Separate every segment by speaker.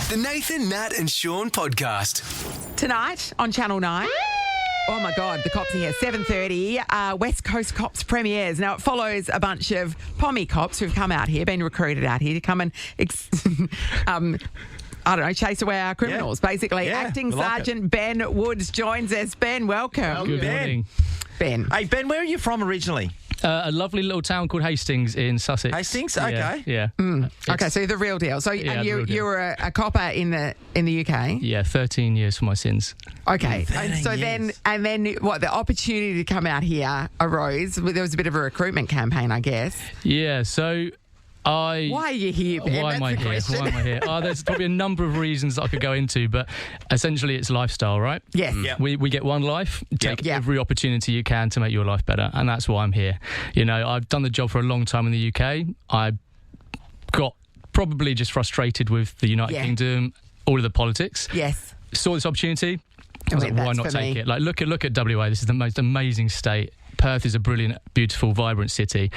Speaker 1: The Nathan, Nat and Shaun podcast.
Speaker 2: Tonight on Channel 9. Oh, my God, the cops are here. 7:30, West Coast Cops premieres. Now, it follows a bunch of pommy cops who've come out here, been recruited out here to come and, chase away our criminals, basically.
Speaker 3: Yeah,
Speaker 2: Acting
Speaker 3: I like
Speaker 2: Sergeant Ben Woods joins us. Ben, welcome.
Speaker 4: Good morning.
Speaker 2: Ben.
Speaker 3: Hey, Ben, where are you from originally?
Speaker 4: A lovely little town called Hastings in Sussex.
Speaker 3: Hastings? Okay.
Speaker 4: Yeah.
Speaker 2: Okay, so you're the real deal. So,
Speaker 4: Yeah,
Speaker 2: and
Speaker 4: the real deal.
Speaker 2: you were a copper in the UK.
Speaker 4: Yeah, 13 years for my sins.
Speaker 2: Okay, and
Speaker 3: 13
Speaker 2: so
Speaker 3: years.
Speaker 2: then what? The opportunity to come out here arose. There was a bit of a recruitment campaign, I guess.
Speaker 4: Yeah, so
Speaker 2: Why are you here, Ben?
Speaker 4: Why am I
Speaker 2: That's the
Speaker 4: here?
Speaker 2: question.
Speaker 4: Why am I here? There's probably a number of reasons that I could go into, but essentially it's lifestyle, right?
Speaker 2: Yes.
Speaker 3: Yep.
Speaker 4: We get one life. Take
Speaker 2: Yep.
Speaker 4: every opportunity you can to make your life better, and that's why I'm here. You know, I've done the job for a long time in the UK. I got probably just frustrated with the United
Speaker 2: Yeah.
Speaker 4: Kingdom, all of the politics.
Speaker 2: Yes.
Speaker 4: Saw this opportunity. I was
Speaker 2: mean,
Speaker 4: like, why
Speaker 2: that's
Speaker 4: not
Speaker 2: for
Speaker 4: take
Speaker 2: me.
Speaker 4: it? Like, look at WA. This is the most amazing state. Perth is a brilliant, beautiful, vibrant city.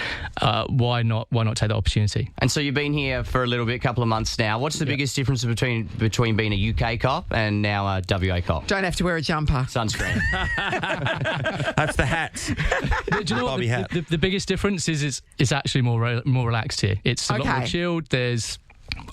Speaker 4: Why not take that opportunity?
Speaker 5: And so you've been here for a little bit, couple of months now. What's the biggest difference between being a UK cop and now a WA cop?
Speaker 2: Don't have to wear a jumper.
Speaker 5: Sunscreen.
Speaker 3: That's the hats.
Speaker 4: Do you know what
Speaker 3: Bobby hat.
Speaker 4: the biggest difference is? It's actually more relaxed here. It's a lot more
Speaker 2: Okay.
Speaker 4: chilled.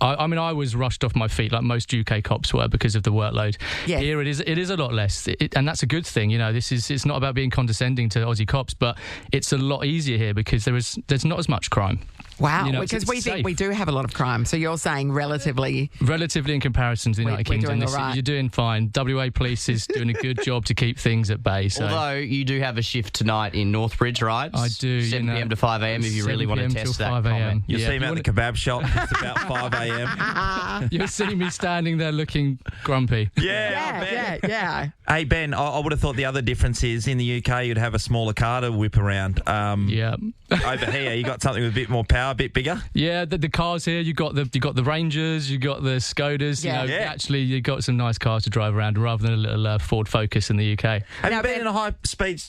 Speaker 4: I mean, I was rushed off my feet like most UK cops were because of the workload.
Speaker 2: Yes.
Speaker 4: Here it is a lot less, and that's a good thing. You know, it's not about being condescending to Aussie cops, but it's a lot easier here because there's not as much crime.
Speaker 2: Wow,
Speaker 4: You know,
Speaker 2: because
Speaker 4: it's
Speaker 2: we think
Speaker 4: safe.
Speaker 2: we do have a lot of crime. So you're saying relatively...
Speaker 4: Relatively in comparison to the United
Speaker 2: We're
Speaker 4: Kingdom,
Speaker 2: doing all right.
Speaker 4: you're doing fine. WA Police is doing a good job to keep things at bay. So.
Speaker 5: Although you do have a shift tonight in Northbridge, right?
Speaker 4: I do,
Speaker 5: 7 p.m. to 5 a.m. if you really
Speaker 4: 7
Speaker 5: want to
Speaker 4: p.m.
Speaker 5: test
Speaker 4: till
Speaker 5: that
Speaker 4: 5
Speaker 5: comment.
Speaker 4: a.m.
Speaker 3: You'll
Speaker 4: Yeah,
Speaker 3: see him
Speaker 4: you
Speaker 3: at the kebab shop just about 5 a.m.
Speaker 4: You'll see me standing there looking grumpy.
Speaker 2: Yeah.
Speaker 3: Hey, Ben, I would have thought the other difference is in the UK you'd have a smaller car to whip around.
Speaker 4: Yeah.
Speaker 3: Over here, you got something with a bit more power, a bit bigger.
Speaker 4: Yeah, the cars here, you got the Rangers, you got the Skodas.
Speaker 2: Yeah.
Speaker 4: You know,
Speaker 3: Yeah.
Speaker 4: actually, you got some nice cars to drive around rather than a little Ford Focus in the UK.
Speaker 3: Have
Speaker 2: Now,
Speaker 3: you been
Speaker 2: Ben-
Speaker 3: in a high-speed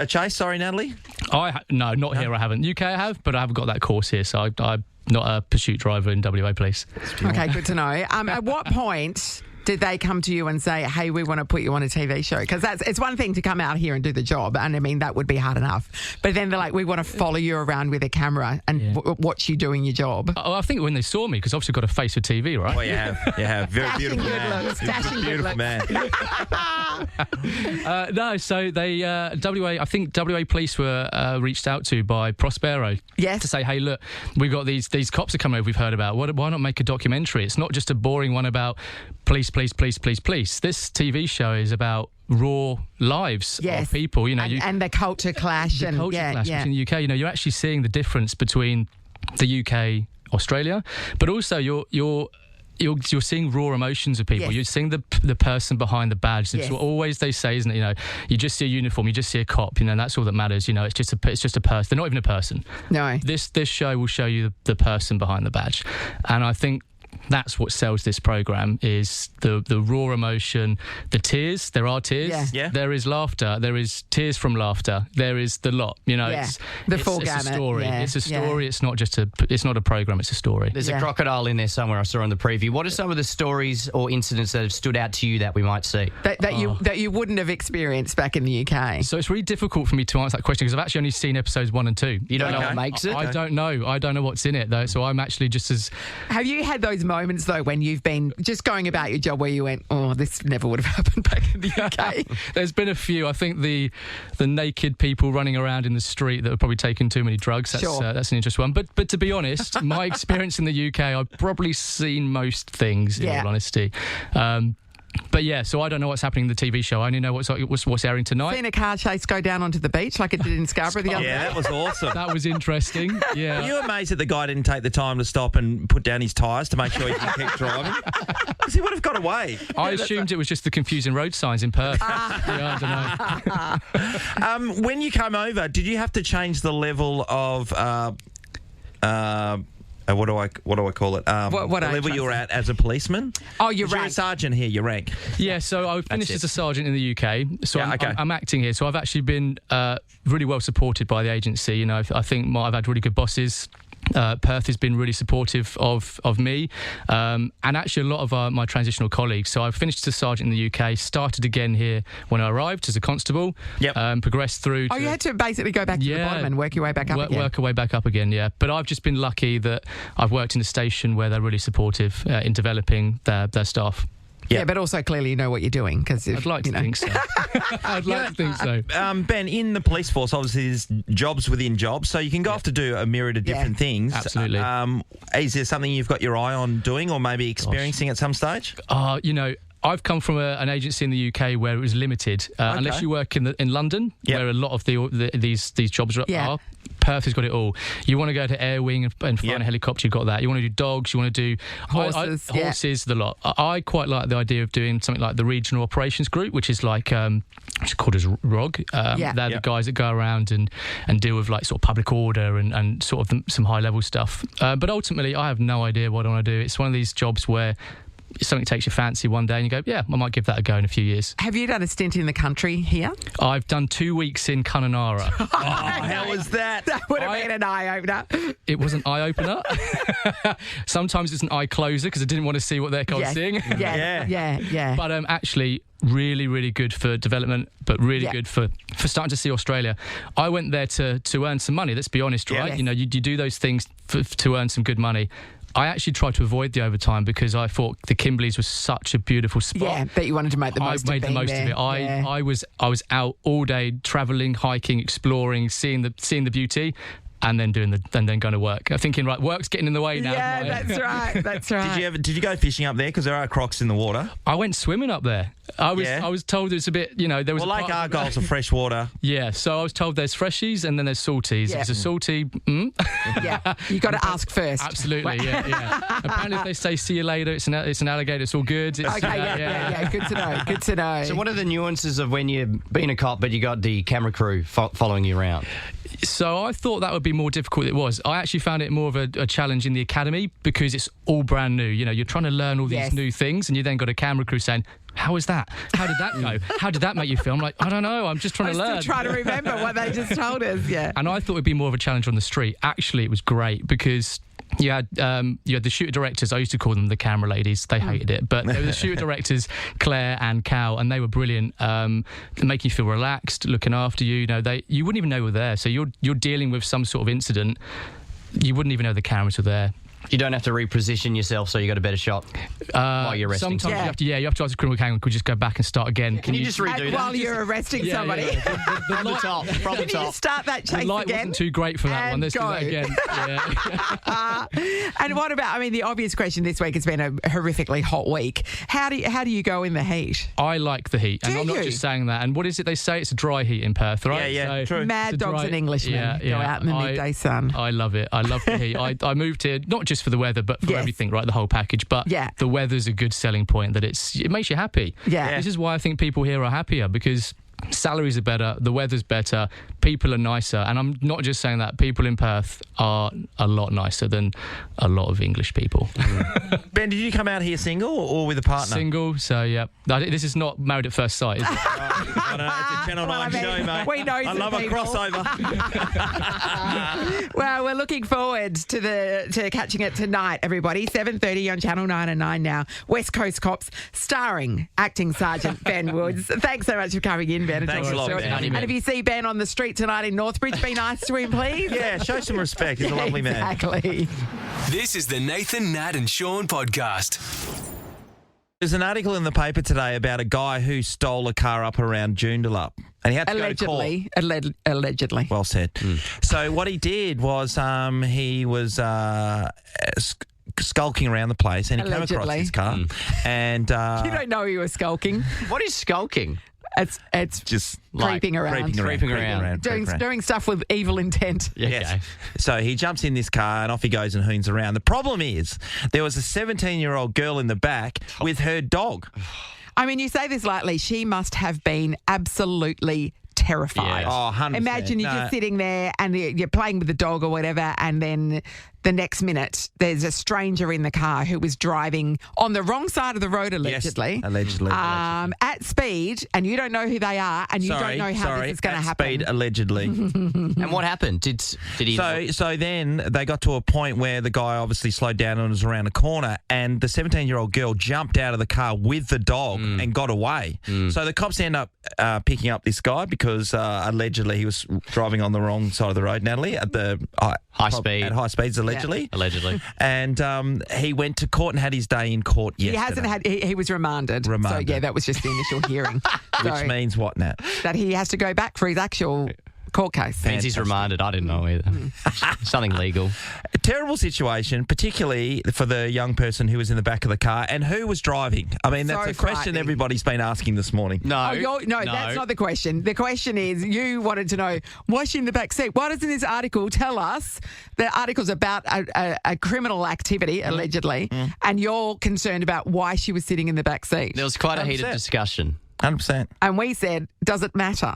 Speaker 3: chase? Sorry, Natalie.
Speaker 4: No, not here. I haven't. UK, I have, but I haven't got that course here, so I'm not a pursuit driver in WA Police.
Speaker 2: Okay, good to know. At what point did they come to you and say, hey, we want to put you on a TV show? Because it's one thing to come out here and do the job, and I mean, that would be hard enough. But then they're like, we want to follow you around with a camera and watch you doing your job.
Speaker 4: Oh, I think when they saw me, because obviously got a face for TV, right?
Speaker 3: Well, you have. Very
Speaker 2: Dashing
Speaker 3: beautiful
Speaker 2: good
Speaker 3: man.
Speaker 2: looks, dashing good
Speaker 3: Beautiful
Speaker 2: looks.
Speaker 3: man.
Speaker 4: No, so they I think WA Police were reached out to by Prospero.
Speaker 2: Yes.
Speaker 4: To say, hey, look, we've got these cops are coming over. We've heard about. Why not make a documentary? It's not just a boring one about police. This TV show is about raw lives
Speaker 2: Yes.
Speaker 4: of people. You know,
Speaker 2: And the culture clash.
Speaker 4: the culture clash between the UK. You know, you're actually seeing the difference between the UK, Australia, but also you're seeing raw emotions of people.
Speaker 2: Yes.
Speaker 4: You're seeing the person behind the badge. It's
Speaker 2: Yes.
Speaker 4: what always they say, isn't it? You know, you just see a uniform, you just see a cop. You know, and that's all that matters. You know, it's just a person. They're not even a person.
Speaker 2: No.
Speaker 4: This show will show you the person behind the badge, and I think that's what sells this program is the raw emotion, the tears. There are tears.
Speaker 2: Yeah.
Speaker 3: Yeah.
Speaker 4: There is laughter. There is tears from laughter. There is the lot. You know,
Speaker 2: Yeah.
Speaker 4: it's
Speaker 2: The full
Speaker 4: it's a
Speaker 2: gamut.
Speaker 4: story.
Speaker 2: Yeah.
Speaker 4: It's a
Speaker 2: Yeah.
Speaker 4: story. It's not just it's not a program. It's a story.
Speaker 5: There's
Speaker 2: Yeah.
Speaker 5: a crocodile in there somewhere I saw on the preview. What are some of the stories or incidents that have stood out to you that we might see?
Speaker 2: That you wouldn't have experienced back in the UK.
Speaker 4: So it's really difficult for me to answer that question because I've actually only seen episodes 1 and 2.
Speaker 5: You don't know
Speaker 3: Okay.
Speaker 5: what makes it?
Speaker 4: I don't know. I don't know what's in it though. So I'm actually just as
Speaker 2: Have you had those moments, though, when you've been just going about your job where you went, oh, this never would have happened back in the UK?
Speaker 4: There's been a few. I think the naked people running around in the street that have probably taken too many drugs. That's,
Speaker 2: Sure.
Speaker 4: That's an interesting one. But to be honest, my experience in the UK, I've probably seen most things, in
Speaker 2: Yeah.
Speaker 4: all honesty. But yeah, so I don't know what's happening in the TV show. I only know what's airing tonight.
Speaker 2: Seen a car chase go down onto the beach like it did in Scarborough the other
Speaker 3: Yeah,
Speaker 2: day?
Speaker 3: that was awesome.
Speaker 4: That was interesting. Yeah.
Speaker 3: Were you amazed that the guy didn't take the time to stop and put down his tyres to make sure he could keep driving? Because he would have got away.
Speaker 4: I assumed it was just the confusing road signs in Perth. Yeah, I don't know.
Speaker 3: When you came over, did you have to change the level of what do I call it?
Speaker 2: What
Speaker 3: the
Speaker 2: I
Speaker 3: level you were at as a policeman?
Speaker 2: Oh, your
Speaker 3: 'Cause you're a
Speaker 2: rank.
Speaker 3: sergeant here, your rank.
Speaker 4: Yeah, so I finished
Speaker 3: it.
Speaker 4: as a sergeant in the UK. So
Speaker 3: Yeah, okay.
Speaker 4: I'm acting here. So I've actually been really well supported by the agency. You know, I think I've had really good bosses. Perth has been really supportive of me, and actually a lot of my transitional colleagues. So I finished as a sergeant in the UK, started again here when I arrived as a constable. Progressed through.
Speaker 2: You had to basically go back to the bottom and work your way back up again.
Speaker 4: Work our way back up again, yeah. But I've just been lucky that I've worked in a station where they're really supportive in developing their staff.
Speaker 2: Yeah, but also clearly you know what you're doing because
Speaker 4: I'd like to think so. I'd like to think so.
Speaker 3: Ben, in the police force, obviously there's jobs within jobs, so you can go off to do a myriad of different things.
Speaker 4: Absolutely.
Speaker 3: Is there something you've got your eye on doing or maybe experiencing at some stage?
Speaker 4: I've come from an agency in the UK where it was limited, unless you work in London, where a lot of these jobs are. Perth has got it all. You want to go to air wing and fly in a helicopter, you've got that. You want to do dogs, you want to do horses, the lot. I quite like the idea of doing something like the Regional Operations Group, which is like it's called as ROG. They're the guys that go around and deal with like sort of public order and sort of some high level stuff. But ultimately, I have no idea what I want to do. It's one of these jobs where something takes your fancy one day and you go, yeah, I might give that a go in a few years.
Speaker 2: Have you done a stint in the country here?
Speaker 4: I've done 2 weeks in Kununurra.
Speaker 3: How was that?
Speaker 2: That would have been an eye-opener.
Speaker 4: It was an eye-opener. Sometimes it's an eye-closer because I didn't want to see what they're seeing.
Speaker 2: Yeah.
Speaker 4: But actually, really, really good for development, but really good for starting to see Australia. I went there to earn some money, let's be honest, right?
Speaker 2: Yes.
Speaker 4: You know, you do those things to earn some good money. I actually tried to avoid the overtime because I thought the Kimberleys was such a beautiful spot.
Speaker 2: Yeah, but you wanted to make the most of it.
Speaker 4: I made the most of it. I was out all day travelling, hiking, exploring, seeing the beauty. And then going to work. I'm thinking, right, work's getting in the way now.
Speaker 2: Yeah, that's right. That's right.
Speaker 3: Did you go fishing up there? Because there are crocs in the water.
Speaker 4: I went swimming up there. I was told it's a bit, there was.
Speaker 3: Well, Lake Argyle's a fresh water.
Speaker 4: Yeah, so I was told there's freshies and then there's salties.
Speaker 2: Yeah.
Speaker 4: If it's a salty,
Speaker 2: Yeah, you got to ask first.
Speaker 4: Absolutely, yeah. Apparently, if they say see you later, it's an alligator. It's all good. It's,
Speaker 2: Okay, good to know. Good to know.
Speaker 5: So what are the nuances of when you're being a cop but you got the camera crew following you around?
Speaker 4: So I thought that would be more difficult than it was. I actually found it more of a challenge in the academy because it's all brand new. You know, you're trying to learn all these new things and you then got a camera crew saying, how was that? How did that go? How did that make you feel? I'm like, I don't know. I'm just trying to learn.
Speaker 2: I'm still trying to remember what they just told us,
Speaker 4: And I thought it'd be more of a challenge on the street. Actually, it was great because you had the shooter directors. I used to call them the camera ladies. They hated it, but they were the shooter directors, Claire and Cal, and they were brilliant. Making you feel relaxed, looking after you. You wouldn't even know were there. So you're dealing with some sort of incident. You wouldn't even know the cameras were there.
Speaker 5: You don't have to reposition yourself so you got a better shot while you're resting.
Speaker 4: Sometimes you have to ask the criminal hang on, could you just go back and start again?
Speaker 5: Can you just redo that?
Speaker 2: While you're arresting somebody.
Speaker 5: From the top. From the top.
Speaker 2: Start that chase again.
Speaker 4: The light wasn't too great for that one. Let's do that again.
Speaker 2: And what about, the obvious question this week has been a horrifically hot week. How do you go in the heat?
Speaker 4: I like the heat. And I'm not just saying that. And what is it they say? It's a dry heat in Perth, right?
Speaker 3: Yeah, true.
Speaker 2: Mad dogs and Englishmen go out in the midday sun.
Speaker 4: I love it. I love the heat. I moved here, not just for the weather, but for everything, right? The whole package. But the weather's a good selling point that it makes you happy.
Speaker 2: Yeah.
Speaker 4: This is why I think people here are happier because salaries are better, the weather's better, people are nicer. And I'm not just saying that. People in Perth are a lot nicer than a lot of English people.
Speaker 3: Ben, did you come out here single or with a partner?
Speaker 4: Single, so yeah. This is not Married at First Sight, is it?
Speaker 3: I don't know, it's a Channel 9 show, mate.
Speaker 2: We know
Speaker 3: I love
Speaker 2: people.
Speaker 3: a crossover.
Speaker 2: Well, we're looking forward to catching it tonight, everybody. 7:30 on Channel 9 and 9 now. West Coast Cops, starring Acting Sergeant Ben Woods. Thanks so much for coming in, Ben.
Speaker 3: Thanks a lot, Ben.
Speaker 2: And if you see Ben on the street tonight in Northbridge, be nice to him, please.
Speaker 3: Yeah, show some respect. He's a lovely man.
Speaker 2: Exactly.
Speaker 1: This is the Nathan, Nat and Shaun podcast.
Speaker 3: There's an article in the paper today about a guy who stole a car up around Joondalup. And he had to go to court.
Speaker 2: Allegedly.
Speaker 3: Well said. So what he did was he was skulking around the place and he came across his car. And
Speaker 2: you don't know he was skulking.
Speaker 5: What is skulking?
Speaker 2: It's
Speaker 3: just
Speaker 2: creeping around. Doing stuff with evil intent.
Speaker 3: Yes. Okay. So he jumps in this car and off he goes and hoons around. The problem is there was a 17-year-old girl in the back with her dog.
Speaker 2: You say this lightly. She must have been absolutely terrified.
Speaker 3: Yeah. Oh, 100%.
Speaker 2: Imagine you're just sitting there and you're playing with the dog or whatever, and then the next minute, there's a stranger in the car who was driving on the wrong side of the road, allegedly.
Speaker 3: Yes, allegedly.
Speaker 2: At speed, and you don't know who they are, and you don't know how this is going to happen.
Speaker 3: Speed, allegedly.
Speaker 5: And what happened? Did he?
Speaker 3: So then they got to a point where the guy obviously slowed down and was around a corner, and the 17-year-old girl jumped out of the car with the dog and got away. So the cops end up picking up this guy because allegedly he was driving on the wrong side of the road, Natalie, at the
Speaker 5: high speed.
Speaker 3: At high speeds, allegedly.
Speaker 5: Yeah. Allegedly.
Speaker 3: And he went to court and had his day in court yesterday.
Speaker 2: He hasn't had. He was remanded. So yeah, that was just the initial hearing.
Speaker 3: Which means what, Nat?
Speaker 2: That he has to go back for his actual court case.
Speaker 5: Means he's remanded. I didn't know either. Something legal.
Speaker 3: A terrible situation, particularly for the young person who was in the back of the car and who was driving. I mean, that's a question everybody's been asking this morning.
Speaker 5: No,
Speaker 2: no, that's not the question. The question is, you wanted to know, why is she in the back seat? Why doesn't this article tell us the article's about a criminal activity, allegedly, and you're concerned about why she was sitting in the back seat?
Speaker 5: There was quite a heated discussion.
Speaker 3: 100%.
Speaker 2: And we said, does it matter?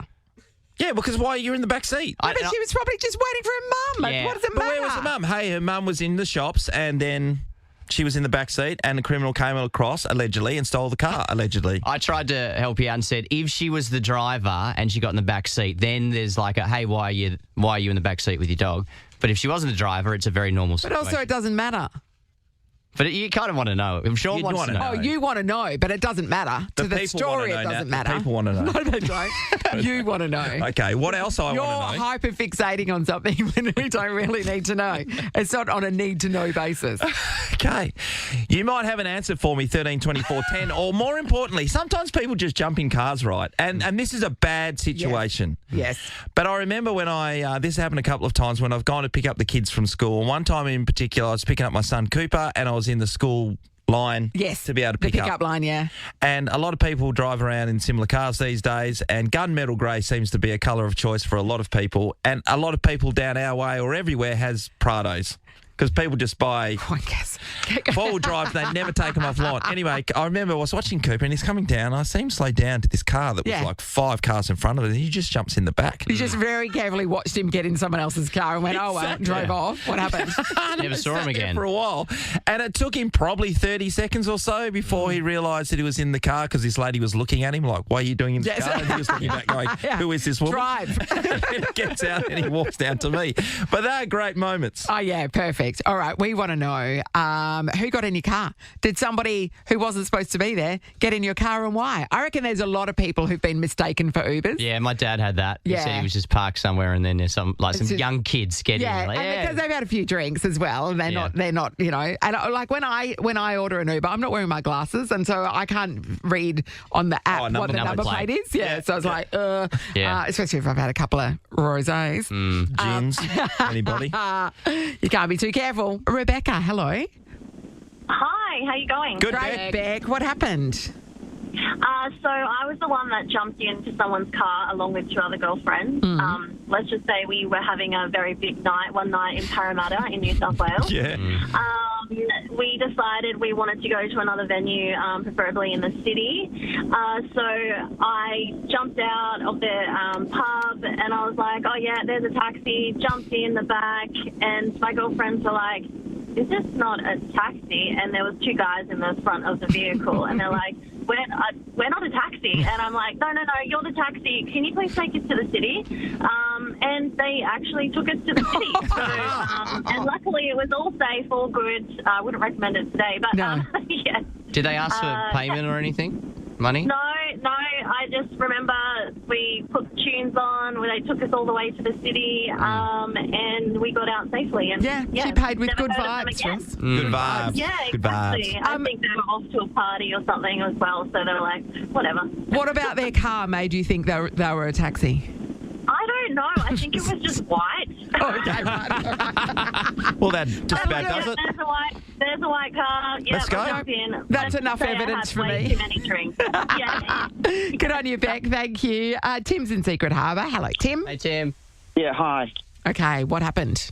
Speaker 3: Yeah, because why you're in the back seat?
Speaker 2: But she was probably just waiting for her mum.
Speaker 5: Yeah.
Speaker 2: What does it
Speaker 3: But
Speaker 2: matter?
Speaker 3: where was the mum? Hey, her mum was in the shops and then she was in the back seat and the criminal came across, allegedly, and stole the car, allegedly.
Speaker 5: I tried to help you out and said, if she was the driver and she got in the back seat, then there's like a, hey, why are you in the back seat with your dog? But if she wasn't the driver, it's a very normal situation.
Speaker 2: But also, it doesn't matter.
Speaker 5: But you kind of want to know. I'm sure wants to know.
Speaker 2: Oh, you want to know, but it doesn't matter. To the story, it doesn't matter.
Speaker 3: People want to know.
Speaker 2: No, they don't. You want to know.
Speaker 3: Okay, what else I want to know?
Speaker 2: You're hyper-fixating on something when we don't really need to know. It's not on a need-to-know basis.
Speaker 3: Okay. You might have an answer for me, 13 24 10, or more importantly, sometimes people just jump in cars, right? And this is a bad situation.
Speaker 2: Yes.
Speaker 3: But I remember when this happened a couple of times when I've gone to pick up the kids from school. One time in particular, I was picking up my son Cooper and I was in the school line to be able to pick
Speaker 2: the pickup line, yeah.
Speaker 3: And a lot of people drive around in similar cars these days, and gunmetal grey seems to be a colour of choice for a lot of people. And a lot of people down our way or everywhere has Prados. Because people just buy four-wheel drive, they never take them off lot. Anyway, I remember I was watching Cooper and he's coming down. I see him slow down to this car that was like 5 cars in front of it, and he just jumps in the back.
Speaker 2: You just very carefully watched him get in someone else's car and went, drove off. What happened?
Speaker 5: Never saw him again.
Speaker 3: For a while. And it took him probably 30 seconds or so before he realised that he was in the car because this lady was looking at him like, what are you doing in the car? And he was looking back going, who is this woman?
Speaker 2: Drive.
Speaker 3: And he gets out and he walks down to me. But they're great moments.
Speaker 2: Oh, yeah, perfect. All right, we want to know who got in your car? Did somebody who wasn't supposed to be there get in your car and why? I reckon there's a lot of people who've been mistaken for Ubers.
Speaker 5: Yeah, my dad had that. He said he was just parked somewhere and then there's some young kids get in.
Speaker 2: And because they've had a few drinks as well, and they're not, you know. And like when I order an Uber, I'm not wearing my glasses, and so I can't read on the app what the number plate is. Yeah, so I was like, especially if I've had a couple of rosés.
Speaker 3: Gins, anybody?
Speaker 2: You can't be too careful. Rebecca, hello.
Speaker 6: Hi, how you going?
Speaker 3: Good,
Speaker 2: Great, Beck. What happened?
Speaker 6: So I was the one that jumped into someone's car along with 2 other girlfriends. Let's just say we were having a very big night one night in Parramatta in New South Wales.
Speaker 3: Yeah.
Speaker 6: We decided we wanted to go to another venue, preferably in the city. So I jumped out of the pub and I was like, oh yeah, there's a taxi, jumped in the back, and my girlfriends were like, is this not a taxi? And there was 2 guys in the front of the vehicle and they're like, we're not a taxi. And I'm like, no, you're the taxi. Can you please take us to the city? And they actually took us to the city. So, and luckily it was all safe, all good. I wouldn't recommend it today, but yeah.
Speaker 5: Did they ask for payment or anything? Money?
Speaker 6: No. I just remember we put tunes on where they took us all the way to the city, and we got out safely. And
Speaker 2: she paid with good vibes.
Speaker 3: Good vibes.
Speaker 6: Yeah,
Speaker 3: good
Speaker 6: exactly.
Speaker 3: Vibes.
Speaker 6: I think they were off to a party or something as well, so they were like, whatever.
Speaker 2: What about their car made you think they were a taxi?
Speaker 6: I don't know. I think it was just white.
Speaker 2: Okay, right.
Speaker 3: Well, that just about does it.
Speaker 6: There's a white car. Yeah,
Speaker 3: Let's go.
Speaker 2: That's enough evidence for me.
Speaker 6: Too many drinks. Yeah.
Speaker 2: Good on you, Beck. Thank you. Tim's in Secret Harbour. Hello, Tim.
Speaker 5: Hey, Tim.
Speaker 7: Yeah, hi.
Speaker 2: Okay, what happened?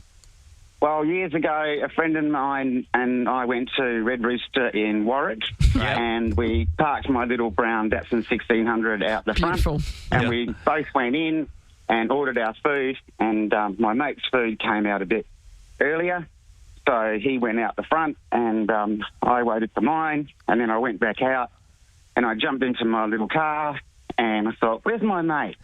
Speaker 7: Well, years ago, a friend of mine and I went to Red Rooster in Warwick, and we parked my little brown Datsun 1600 out the
Speaker 2: Beautiful.
Speaker 7: front, and we both went in and ordered our food, and my mate's food came out a bit earlier, So he went out the front and I waited for mine, and then I went back out and I jumped into my little car and I thought, where's my mate?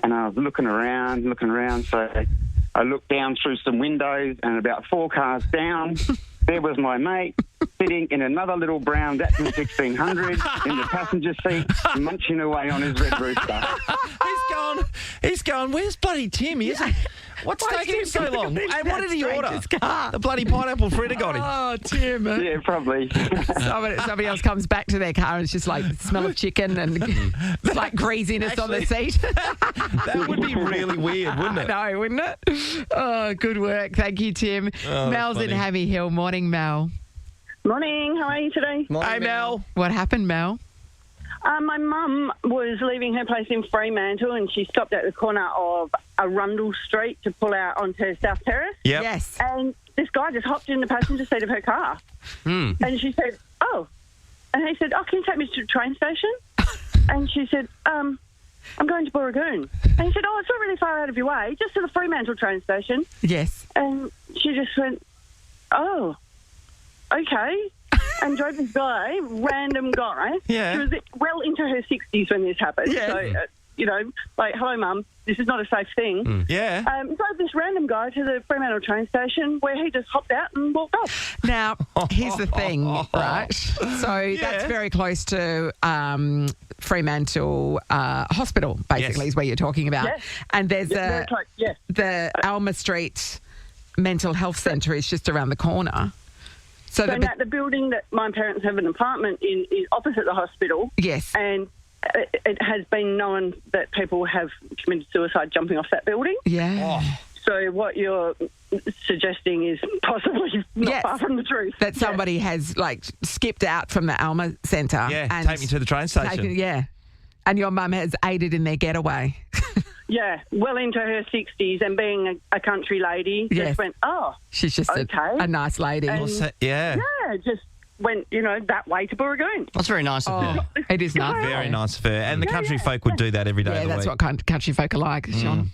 Speaker 7: And I was looking around. So I looked down through some windows, and about 4 cars down, there was my mate sitting in another little brown Datsun 1600 in the passenger seat, munching away on his red rooster.
Speaker 3: He's gone, where's bloody Tim? What's taking him so long? Hey, what did he order? The bloody pineapple fritter got him.
Speaker 2: Oh, Tim.
Speaker 7: Yeah, probably.
Speaker 2: Somebody else comes back to their car and it's just like the smell of chicken and it's like greasiness on the seat.
Speaker 3: That would be really weird, wouldn't it?
Speaker 2: I know, wouldn't it? Oh, good work. Thank you, Tim. Mel's in Hammy Hill. Morning, Mel.
Speaker 8: Morning. How are you today?
Speaker 3: Morning,
Speaker 2: Hey, Mel. What happened, Mel?
Speaker 8: My mum was leaving her place in Fremantle and she stopped at the corner of Arundel Street to pull out onto South Terrace.
Speaker 3: Yep.
Speaker 2: Yes.
Speaker 8: And this guy just hopped in the passenger seat of her car. And she said, oh. And he said, oh, can you take me to the train station? And she said, I'm going to Booragoon. And he said, oh, it's not really far out of your way, just to the Fremantle train station.
Speaker 2: Yes.
Speaker 8: And she just went, oh, okay. And drove this guy, random guy.
Speaker 3: Yeah.
Speaker 8: She was well into her 60s when this happened.
Speaker 2: Yeah.
Speaker 8: So, like, hello, Mum, this is not a safe thing.
Speaker 3: Yeah.
Speaker 8: Drove this random guy to the Fremantle train station where he just hopped out and walked off.
Speaker 2: Now, here's the thing, right? So that's very close to Fremantle Hospital, basically, is where you're talking about.
Speaker 8: Yes.
Speaker 2: And there's
Speaker 8: very close, yes.
Speaker 2: the Alma Street Mental Health Centre is just around the corner. So
Speaker 8: the building that my parents have an apartment in is opposite the hospital.
Speaker 2: Yes.
Speaker 8: And it has been known that people have committed suicide jumping off that building.
Speaker 2: Yeah.
Speaker 8: So what you're suggesting is possibly not far from the truth.
Speaker 2: That somebody has, like, skipped out from the Alma Centre.
Speaker 3: Yeah,
Speaker 2: and
Speaker 3: take me to the train station.
Speaker 2: And your mum has aided in their getaway.
Speaker 8: Yeah, well into her 60s and being a country lady, just went, oh,
Speaker 2: she's just a nice lady.
Speaker 8: And,
Speaker 3: yeah,
Speaker 8: just went, that way to Booragoon.
Speaker 5: That's very nice of her.
Speaker 2: It is nice.
Speaker 3: Very nice of her. And the country folk would do that every day of the
Speaker 2: that's
Speaker 3: week.
Speaker 2: what country folk are like, Sean.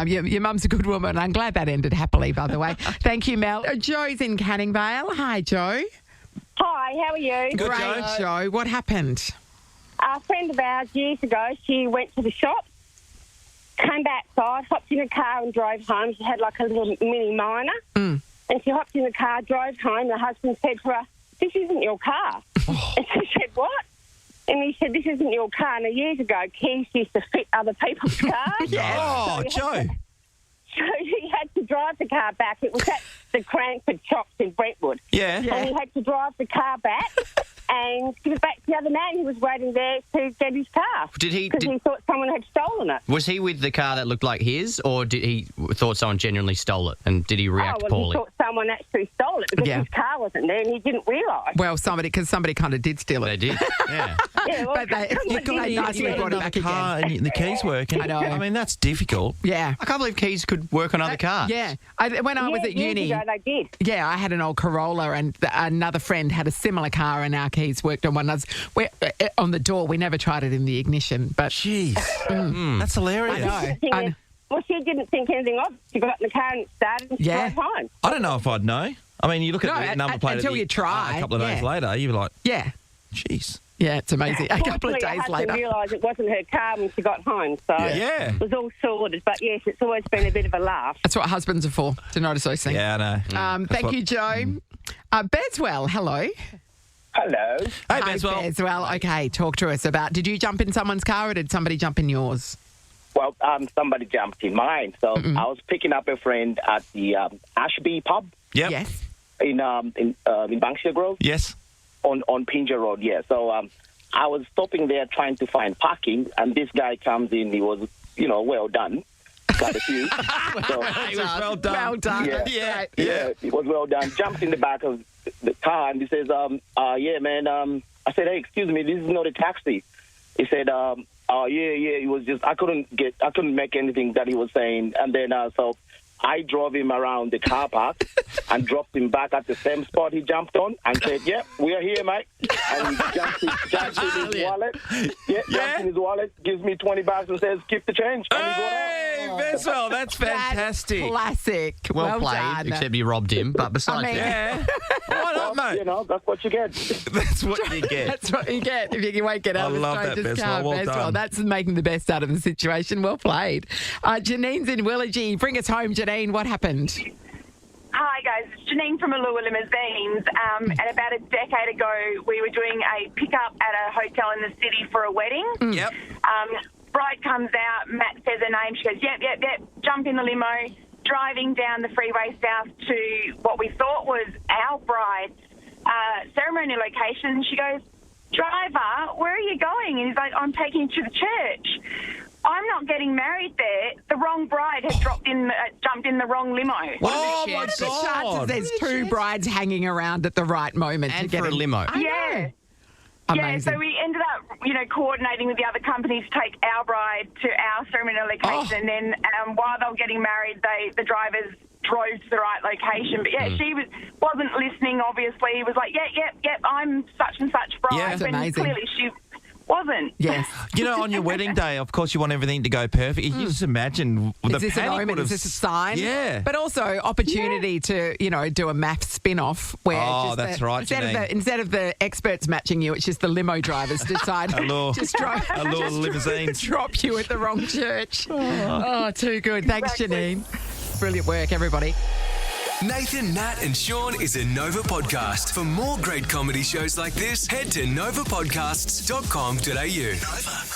Speaker 2: Your mum's a good woman. I'm glad that ended happily, by the way. Thank you, Mel. Joe's in Canning Vale. Hi, Joe.
Speaker 9: Hi, how are you?
Speaker 3: Good,
Speaker 2: Great, Joe. What happened?
Speaker 9: A friend of ours years ago, she went to the shop, came back outside, hopped in a car and drove home. She had like a little mini Minor. And she hopped in the car, drove home. The husband said to her, this isn't your car. And she said, what? And he said, this isn't your car. Now, years ago, keys used to fit other people's cars.
Speaker 3: Oh, Joe.
Speaker 9: So he had to drive the car back. It was at the Cranford Shops in Brentwood.
Speaker 3: Yeah.
Speaker 9: And he had to drive the car back and give it back to the other man who was waiting there to get his car.
Speaker 5: Did he?
Speaker 9: Because he thought someone had stolen it.
Speaker 5: Was he with the car that looked like his, or did he thought someone genuinely stole it? And did he react poorly?
Speaker 9: He thought someone actually stole it because his car wasn't there and he didn't realise.
Speaker 2: Well, somebody kind of did steal it.
Speaker 5: They did, yeah.
Speaker 2: But they nicely brought it back
Speaker 3: car
Speaker 2: again.
Speaker 3: and the keys working.
Speaker 2: I know.
Speaker 3: I mean, that's difficult.
Speaker 2: Yeah.
Speaker 5: I can't believe keys could work on other cars.
Speaker 2: Yeah. When I was at uni,
Speaker 9: years ago they did.
Speaker 2: yeah, I had an old Corolla and another friend had a similar car and our keys worked on one. On the door. We never tried it in the ignition. But
Speaker 3: Jeez. That's hilarious.
Speaker 2: I know.
Speaker 9: Well, she didn't think anything of it. She got in the car and it started and she drove home.
Speaker 3: I don't know if I'd know. I mean, you look at the number plate
Speaker 2: until you try.
Speaker 3: a couple of days later, you're like,
Speaker 2: Yeah.
Speaker 3: jeez.
Speaker 2: Yeah, it's amazing. A couple of days
Speaker 9: I
Speaker 2: later.
Speaker 9: didn't realise it wasn't her car when she got home, so
Speaker 3: Yeah.
Speaker 9: it was all sorted. But yes, it's always been a bit of a laugh.
Speaker 2: That's what husbands are for, to notice those things.
Speaker 3: Yeah, I know.
Speaker 2: Thank you, Joe. Beswell, hello.
Speaker 10: Hello.
Speaker 3: Hey,
Speaker 2: Hi,
Speaker 3: Beswell.
Speaker 2: Beswell. Okay, talk to us about, did you jump in someone's car or did somebody jump in yours?
Speaker 10: Well, somebody jumped in mine. So I was picking up a friend at the Ashby pub
Speaker 3: Yep.
Speaker 2: Yes.
Speaker 10: in Banksia Grove
Speaker 3: Yes.
Speaker 10: on Pinja Road. Yeah. So I was stopping there trying to find parking, and this guy comes in. He was, well done. Got a few. So,
Speaker 3: It was well done.
Speaker 2: Well done.
Speaker 10: Yeah.
Speaker 2: That's great.
Speaker 10: yeah, it was well done. Jumped in the back of the car, and he says, yeah, man. I said, hey, excuse me, this is not a taxi. He said, yeah. It was just I couldn't make anything that he was saying, and then so I drove him around the car park and dropped him back at the same spot he jumped on and said, "Yep, we are here, mate." And he jumps in his wallet. Jumps in his wallet, gives me $20 and says, "Keep the change." And he got out.
Speaker 3: Hey, Besswell, that's fantastic.
Speaker 2: That's classic.
Speaker 5: Well played,
Speaker 2: done.
Speaker 5: except you robbed him. But besides that,
Speaker 3: Why not, mate?
Speaker 10: You know, that's what you get.
Speaker 3: That's what you get.
Speaker 2: That's what you get if you won't get out
Speaker 3: I
Speaker 2: of
Speaker 3: love
Speaker 2: the
Speaker 3: that,
Speaker 2: stranger's
Speaker 3: Besswell.
Speaker 2: car.
Speaker 3: Well done.
Speaker 2: That's making the best out of the situation. Well played. Janine's in Willagee. Bring us home, Janine. What happened?
Speaker 11: Hi guys, it's Janine from Allure Limousines. And about a decade ago, we were doing a pickup at a hotel in the city for a wedding.
Speaker 3: Yep.
Speaker 11: Bride comes out, Matt says her name, she goes, yep, jump in the limo, driving down the freeway south to what we thought was our bride's ceremony location. She goes, "Driver, where are you going?" And he's like, "I'm taking you to the church." I'm not getting married there. The wrong bride had jumped in the wrong limo.
Speaker 3: Oh, my
Speaker 2: What are the chances
Speaker 3: God.
Speaker 2: there's two brides hanging around at the right moment
Speaker 5: and
Speaker 2: to get
Speaker 5: for a
Speaker 2: in?
Speaker 5: limo.
Speaker 2: I know.
Speaker 11: Yeah.
Speaker 2: Amazing.
Speaker 11: Yeah, so we ended up, coordinating with the other companies to take our bride to our ceremony location. And then while they were getting married, the drivers drove to the right location. But she wasn't listening, obviously. He was like, yep, I'm such and such bride.
Speaker 3: Yeah, that's
Speaker 11: and
Speaker 2: amazing.
Speaker 11: clearly she wasn't.
Speaker 2: Yes.
Speaker 3: On your wedding day, of course, you want everything to go perfect. You just imagine the
Speaker 2: Is this an
Speaker 3: panic
Speaker 2: omen?
Speaker 3: would have...
Speaker 2: Is this a sign?
Speaker 3: Yeah.
Speaker 2: But also opportunity to, do a maths spin-off where
Speaker 3: that's right, Janine.
Speaker 2: instead of the experts matching you, it's just the limo drivers decide
Speaker 3: Allure limousines.
Speaker 2: drop you at the wrong church. Oh, too good. Thanks, Janine. Brilliant work, everybody.
Speaker 1: Nathan, Nat and Sean is a Nova podcast. For more great comedy shows like this, head to novapodcasts.com.au. Nova.